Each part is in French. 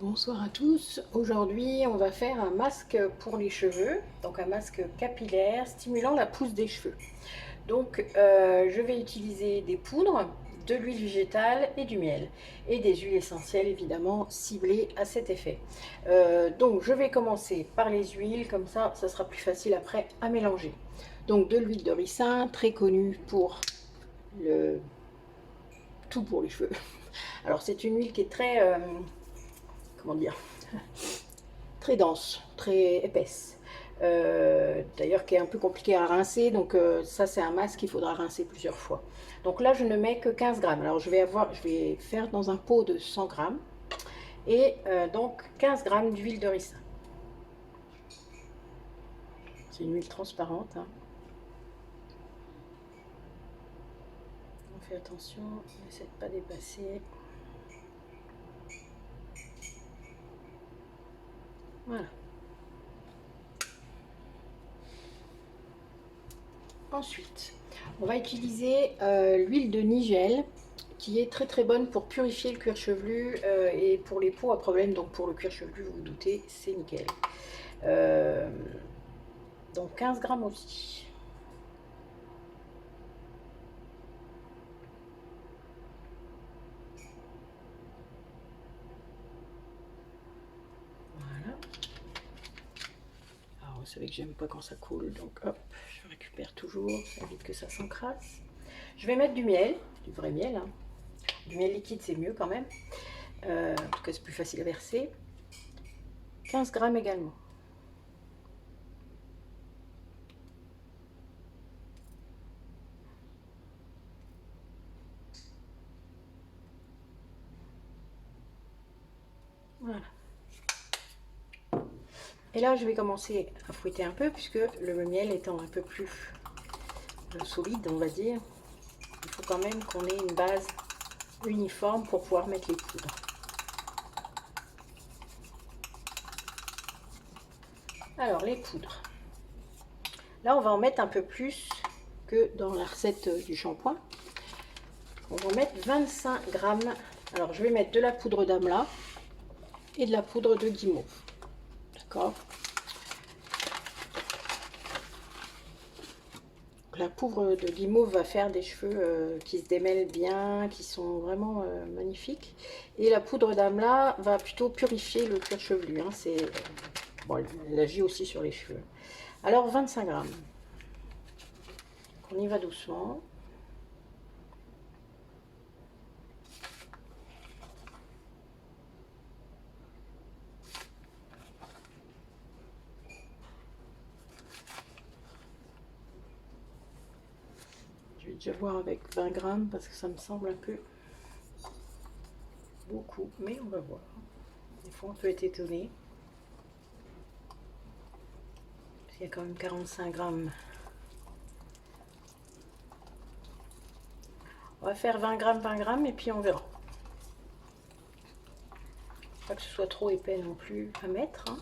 Bonsoir à tous. Aujourd'hui, on va faire un masque pour les cheveux, donc un masque capillaire stimulant la pousse des cheveux. Donc, je vais utiliser des poudres, de l'huile végétale et du miel, et des huiles essentielles évidemment ciblées à cet effet. Donc, je vais commencer par les huiles, comme ça sera plus facile après à mélanger. Donc, de l'huile de ricin, très connue pour le tout pour les cheveux. Alors, c'est une huile qui est très, comment dire, très dense, très épaisse. D'ailleurs qui est un peu compliqué à rincer, donc ça c'est un masque qu'il faudra rincer plusieurs fois. Donc là je ne mets que 15 grammes. Alors je vais faire dans un pot de 100 grammes et donc 15 grammes d'huile de ricin. C'est une huile transparente, hein. On fait attention, on essaie de ne pas dépasser. Voilà. Ensuite, on va utiliser l'huile de nigel qui est très très bonne pour purifier le cuir chevelu et pour les peaux à problème, donc pour le cuir chevelu, vous vous doutez, c'est nickel. Euh, donc 15 grammes aussi. Voilà. Alors vous savez que j'aime pas quand ça coule, donc hop, je récupère toujours, ça évite que ça s'encrasse. Je vais mettre du miel, du vrai miel, hein. Du miel liquide c'est mieux quand même. En tout cas c'est plus facile à verser. 15 grammes également. Voilà. Et là, je vais commencer à fouetter un peu, puisque le miel étant un peu plus solide, on va dire, il faut quand même qu'on ait une base uniforme pour pouvoir mettre les poudres. Alors, les poudres. Là, on va en mettre un peu plus que dans la recette du shampoing. On va en mettre 25 grammes. Alors, je vais mettre de la poudre d'amla et de la poudre de guimauve. D'accord ? La poudre de guimauve va faire des cheveux qui se démêlent bien, qui sont vraiment magnifiques. Et la poudre d'amla va plutôt purifier le cuir chevelu, hein. Bon, elle agit aussi sur les cheveux. Alors 25 grammes. On y va doucement. Je vais déjà voir avec 20 grammes parce que ça me semble un peu beaucoup, mais on va voir. Des fois on peut être étonné. Il y a quand même 45 grammes. On va faire 20 grammes et puis on verra. Pas que ce soit trop épais non plus à mettre, hein,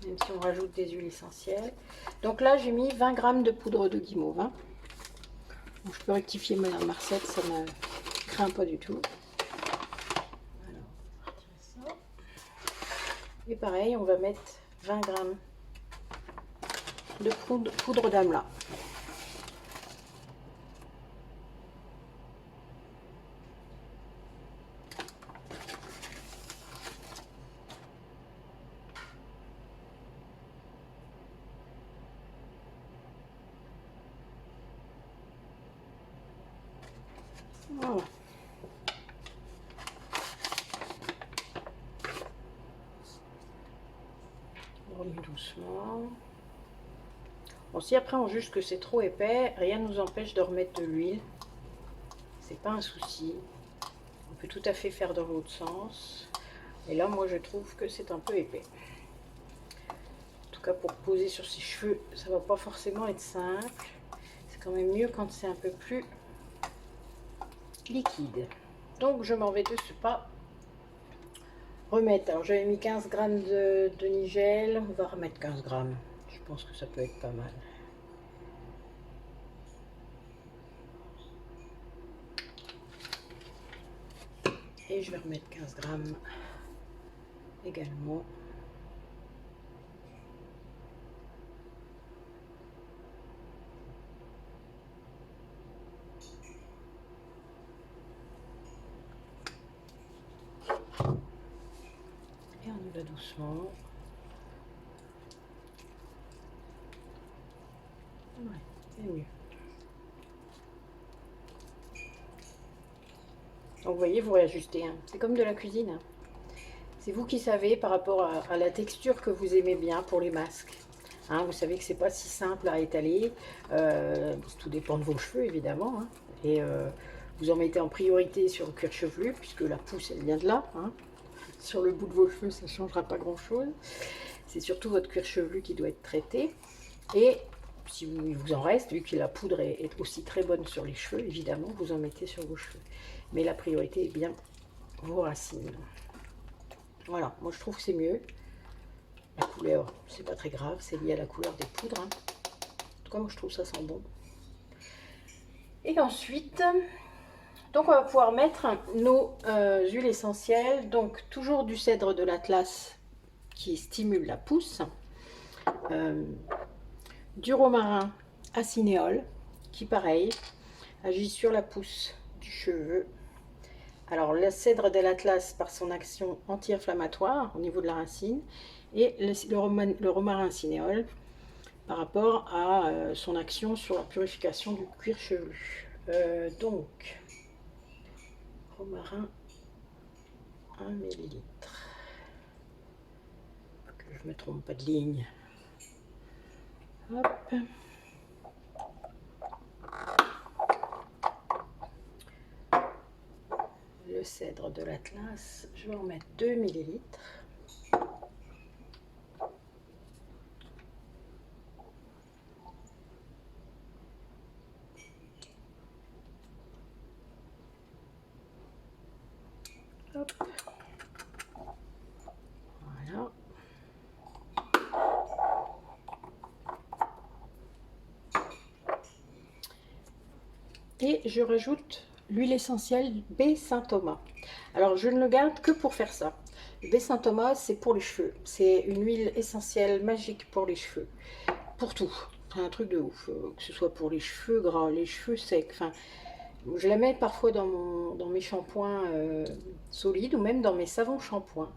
même si on rajoute des huiles essentielles. Donc là j'ai mis 20 grammes de poudre de guimauve, hein. Donc, je peux rectifier ma recette, ça ne craint pas du tout. Alors, on va retirer ça. Et pareil, on va mettre 20 grammes de poudre d'amla. Voilà. On remet doucement. Bon, si après on juge que c'est trop épais, rien ne nous empêche de remettre de l'huile. C'est pas un souci. On peut tout à fait faire dans l'autre sens. Et là, moi, je trouve que c'est un peu épais. En tout cas, pour poser sur ses cheveux, ça va pas forcément être simple. C'est quand même mieux quand c'est un peu plus liquide. Donc, je m'en vais de ce pas remettre. Alors, j'avais mis 15 grammes de nigel. On va remettre 15 grammes. Je pense que ça peut être pas mal. Et je vais remettre 15 grammes également. Et on y va doucement. Ouais, c'est mieux. Donc vous voyez, vous réajustez. Hein. C'est comme de la cuisine. Hein. C'est vous qui savez par rapport à la texture que vous aimez bien pour les masques. Hein, vous savez que c'est pas si simple à étaler. Tout dépend de vos cheveux évidemment. Hein. Et vous en mettez en priorité sur le cuir chevelu puisque la pousse elle vient de là. Hein. Sur le bout de vos cheveux ça ne changera pas grand chose. C'est surtout votre cuir chevelu qui doit être traité. Et si il vous en reste, vu que la poudre est aussi très bonne sur les cheveux, évidemment vous en mettez sur vos cheveux. Mais la priorité est bien vos racines. Voilà, moi je trouve que c'est mieux. La couleur, c'est pas très grave, c'est lié à la couleur des poudres. Hein. En tout cas, moi je trouve ça sent bon. Et ensuite, donc on va pouvoir mettre nos huiles essentielles. Donc toujours du cèdre de l'Atlas qui stimule la pousse. Du romarin à cinéole qui pareil agit sur la pousse du cheveu. Alors le cèdre de l'Atlas par son action anti-inflammatoire au niveau de la racine et le romarin cinéole par rapport à son action sur la purification du cuir chevelu. Donc romarin 1 ml. Que je ne me trompe pas de ligne. Hop. Le cèdre de l'Atlas, je vais en mettre 2 ml. Hop. Voilà. Et je rajoute l'huile essentielle baie Saint-Thomas. Alors je ne le garde que pour faire ça. Le baie Saint-Thomas c'est pour les cheveux. C'est une huile essentielle magique pour les cheveux. Pour tout. C'est un truc de ouf. Que ce soit pour les cheveux gras, les cheveux secs. Enfin, je la mets parfois dans mes shampoings solides ou même dans mes savons shampoings.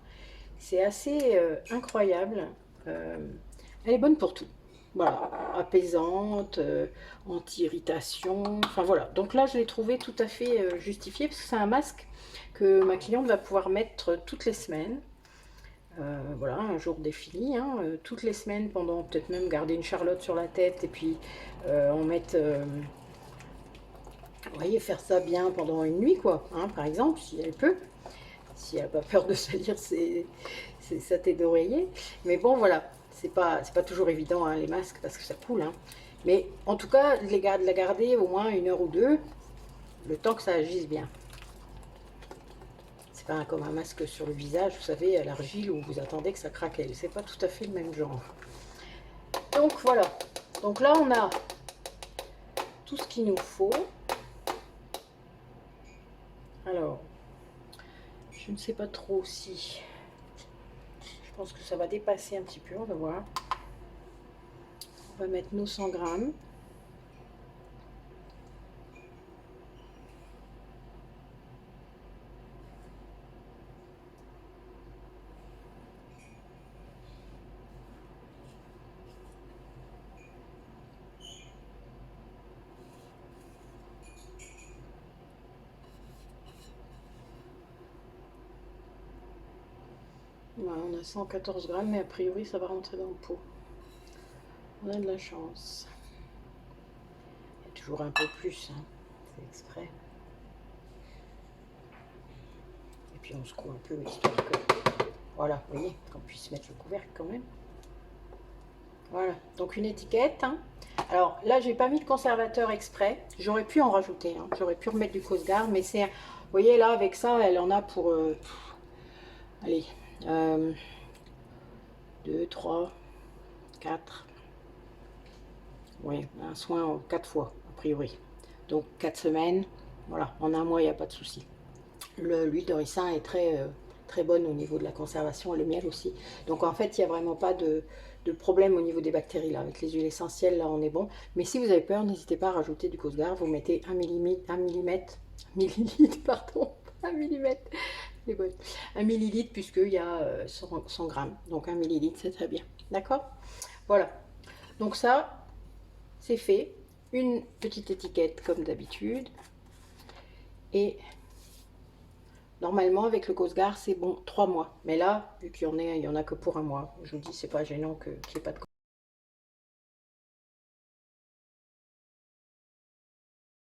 C'est assez incroyable. Elle est bonne pour tout. Voilà, apaisante, anti-irritation, enfin voilà. Donc là, je l'ai trouvé tout à fait justifié parce que c'est un masque que ma cliente va pouvoir mettre toutes les semaines. Voilà, un jour défini, hein, toutes les semaines pendant peut-être même garder une charlotte sur la tête et puis en mettre, vous voyez, faire ça bien pendant une nuit quoi, hein, par exemple, si elle peut. Si elle n'a pas peur de salir sa tête d'oreiller. Mais bon, voilà, c'est pas toujours évident, hein, les masques, parce que ça coule. Hein. Mais en tout cas, de la garder au moins 1 heure ou 2, le temps que ça agisse bien. C'est pas comme un masque sur le visage, vous savez, à l'argile, où vous attendez que ça craquelle. C'est pas tout à fait le même genre. Donc voilà. Donc là, on a tout ce qu'il nous faut. Alors, je ne sais pas trop si... Je pense que ça va dépasser un petit peu, on va voir. On va mettre nos 100 grammes. Voilà, on a 114 grammes, mais a priori ça va rentrer dans le pot. On a de la chance. Il y a toujours un peu plus, hein. C'est exprès. Et puis on secoue un peu, histoire que... Voilà, vous voyez, qu'on puisse mettre le couvercle quand même. Voilà, donc une étiquette. Hein. Alors là, j'ai pas mis de conservateur exprès. J'aurais pu en rajouter, hein. J'aurais pu remettre du Cosgar, mais c'est... Vous voyez, là, avec ça, elle en a pour... allez... 2, 3, 4. Oui, un soin 4 fois, a priori. Donc 4 semaines. Voilà, en un mois, il n'y a pas de souci. L'huile de ricin est très très bonne au niveau de la conservation, le miel aussi. Donc en fait, il n'y a vraiment pas de problème au niveau des bactéries là. Avec les huiles essentielles, là, on est bon. Mais si vous avez peur, n'hésitez pas à rajouter du Cosgar. Vous mettez 1 millilitre, pardon, 1 millimètre, c'est bon, 1 millilitre, puisqu'il y a 100 grammes. Donc 1 millilitre, c'est très bien. D'accord? Voilà. Donc ça, c'est fait. Une petite étiquette comme d'habitude. Et normalement, avec le Cosgar, c'est bon 3 mois. Mais là, vu qu'il y en a que pour un mois, je vous dis, c'est pas gênant qu'il n'y ait pas de